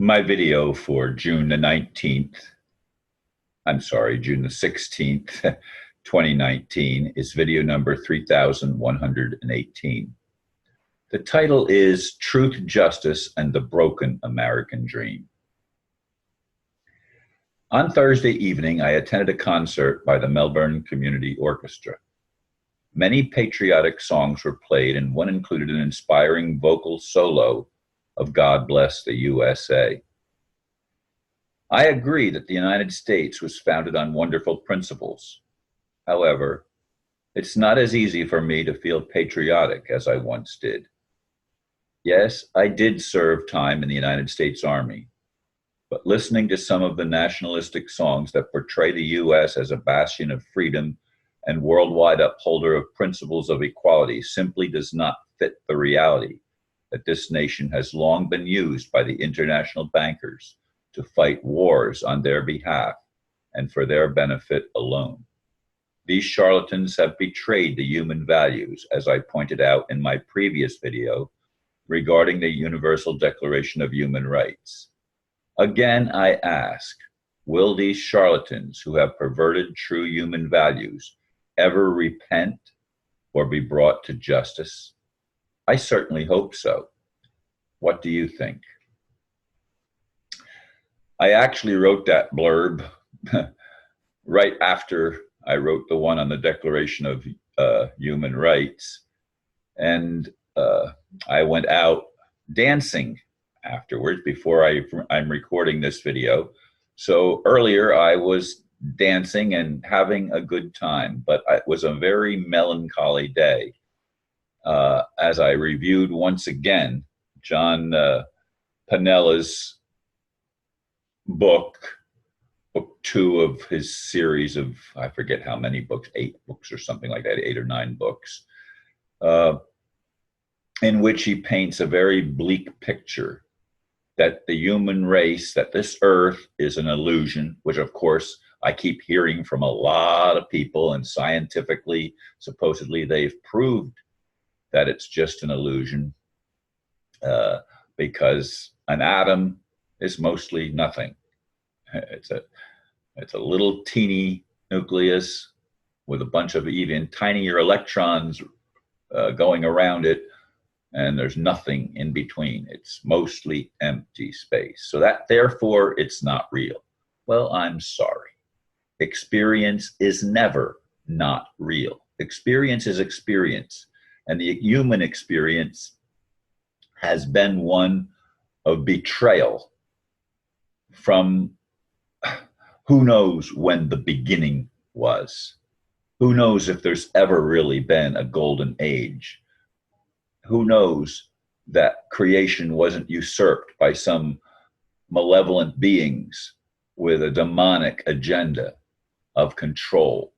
My video for June the 19th, June the 16th, 2019 is video number 3118. The title is Truth, Justice, and the Broken American Dream. On Thursday evening, I attended a concert by the Melbourne Community Orchestra. Many patriotic songs were played, and one included an inspiring vocal solo of God Bless the U.S.A. I agree that the United States was founded on wonderful principles. However, it's not as easy for me to feel patriotic as I once did. Yes, I did serve time in the United States Army, but listening to some of the nationalistic songs that portray the U.S. as a bastion of freedom and worldwide upholder of principles of equality simply does not fit the reality that this nation has long been used by the international bankers to fight wars on their behalf and for their benefit alone. These charlatans have betrayed the human values, as I pointed out in my previous video regarding the Universal Declaration of Human Rights. Again, I ask, will these charlatans who have perverted true human values ever repent or be brought to justice? I certainly hope so. What do you think? I actually wrote that blurb right after I wrote the one on the Declaration of Human Rights. And I went out dancing afterwards before I'm recording this video. So earlier I was dancing and having a good time, but it was a very melancholy day. As I reviewed once again John Pinella's book 2 of his series of, I forget how many books, 8 books or something like that, 8 or 9 books, in which he paints a very bleak picture that the human race, that this earth is an illusion, which of course I keep hearing from a lot of people, and scientifically, supposedly they've proved that it's just an illusion, because an atom is mostly nothing. It's a little teeny nucleus with a bunch of even tinier electrons going around it, and there's nothing in between. It's mostly empty space. So that, therefore, it's not real. Well, I'm sorry. Experience is never not real. Experience is experience, and the human experience has been one of betrayal from who knows when the beginning was. Who knows if there's ever really been a golden age? Who knows that creation wasn't usurped by some malevolent beings with a demonic agenda of control,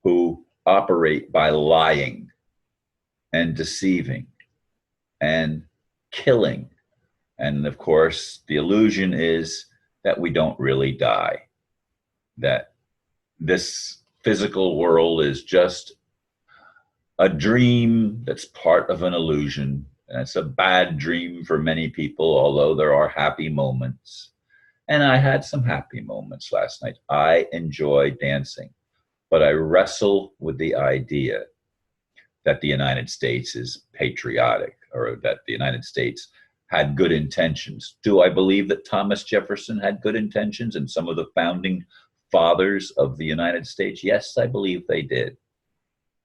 who operate by lying and deceiving and killing. And of course, the illusion is that we don't really die, that this physical world is just a dream that's part of an illusion. And it's a bad dream for many people, although there are happy moments. And I had some happy moments last night. I enjoy dancing, but I wrestle with the idea that the United States is patriotic, or that the United States had good intentions. Do I believe that Thomas Jefferson had good intentions and some of the founding fathers of the United States? Yes, I believe they did.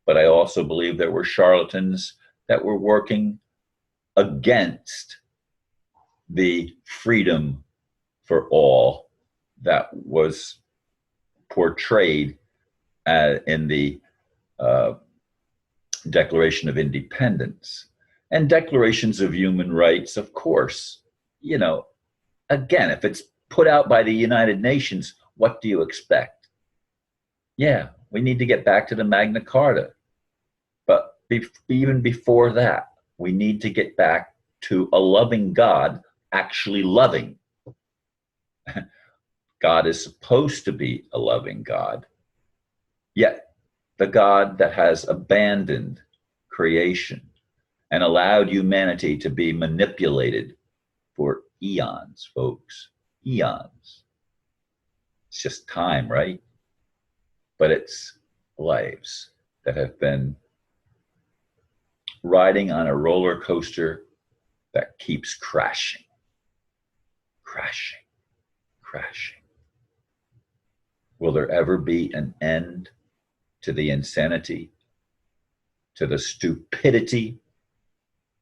But I also believe there were charlatans that were working against the freedom for all that was portrayed in the Declaration of Independence. And declarations of human rights, of course, you know, again, if it's put out by the United Nations, what do you expect? Yeah, we need to get back to the Magna Carta. But even before that, we need to get back to a loving God actually loving. God is supposed to be a loving God, yet the God that has abandoned creation and allowed humanity to be manipulated for eons, folks, eons. It's just time, right? But it's lives that have been riding on a roller coaster that keeps crashing, crashing, crashing. Will there ever be an end to the insanity, to the stupidity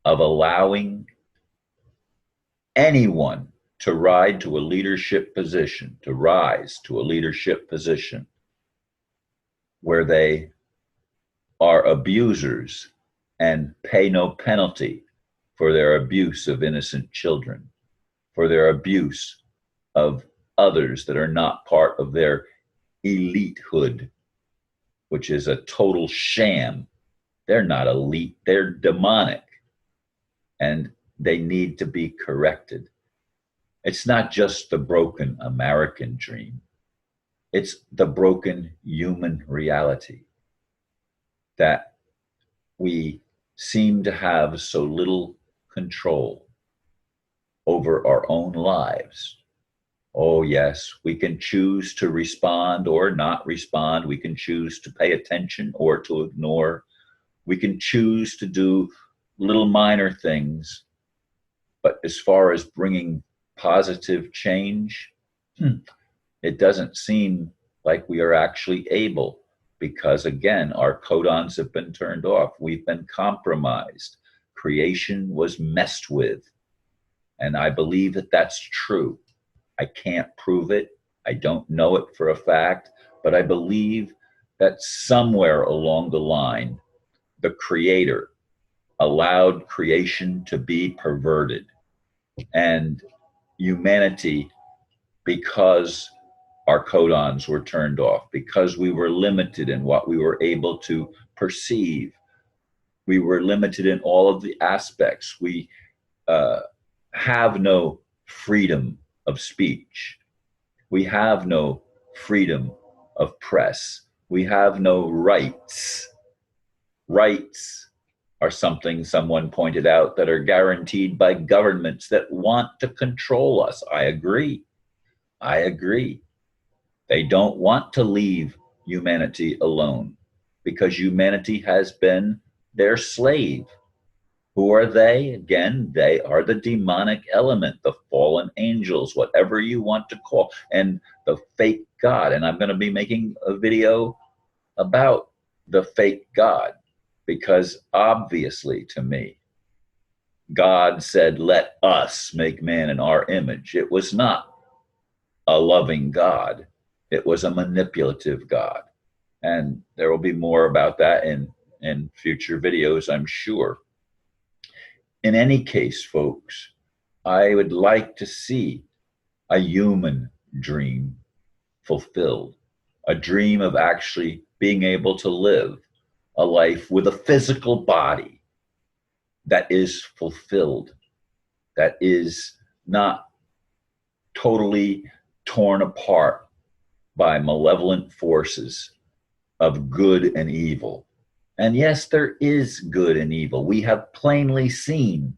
of allowing anyone to ride to a leadership position, to rise to a leadership position where they are abusers and pay no penalty for their abuse of innocent children, for their abuse of others that are not part of their elitehood, which is a total sham. They're not elite, they're demonic, and they need to be corrected. It's not just the broken American dream, it's the broken human reality that we seem to have so little control over our own lives. Oh, yes, we can choose to respond or not respond. We can choose to pay attention or to ignore. We can choose to do little minor things. But as far as bringing positive change, it doesn't seem like we are actually able, because again, our codons have been turned off. We've been compromised. Creation was messed with. And I believe that that's true. I can't prove it. I don't know it for a fact, but I believe that somewhere along the line, the Creator allowed creation to be perverted. And humanity, because our codons were turned off, because we were limited in what we were able to perceive, we were limited in all of the aspects. We have no freedom of speech. We have no freedom of press. We have no rights. Rights are something someone pointed out that are guaranteed by governments that want to control us. I agree. I agree. They don't want to leave humanity alone because humanity has been their slave. Who are they? Again, they are the demonic element, the fallen angels, whatever you want to call, and the fake God. And I'm going to be making a video about the fake God, because obviously to me, God said, let us make man in our image. It was not a loving God. It was a manipulative God. And there will be more about that in future videos, I'm sure. In any case, folks, I would like to see a human dream fulfilled, a dream of actually being able to live a life with a physical body that is fulfilled, that is not totally torn apart by malevolent forces of good and evil. And yes, there is good and evil. We have plainly seen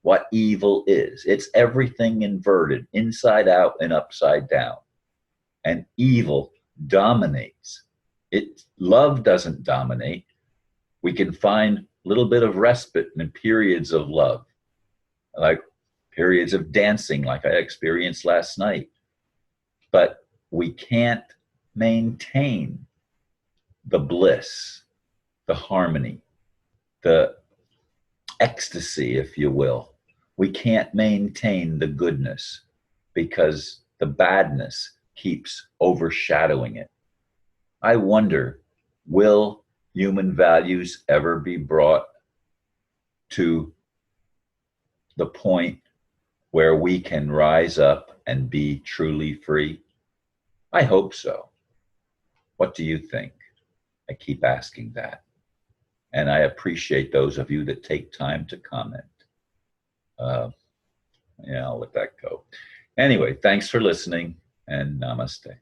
what evil is. It's everything inverted, inside out and upside down. And evil dominates. Love doesn't dominate. We can find a little bit of respite in periods of love, like periods of dancing like I experienced last night. But we can't maintain the bliss, the harmony, the ecstasy, if you will. We can't maintain the goodness because the badness keeps overshadowing it. I wonder, will human values ever be brought to the point where we can rise up and be truly free? I hope so. What do you think? I keep asking that. And I appreciate those of you that take time to comment. Yeah, I'll let that go. Anyway, thanks for listening, and namaste.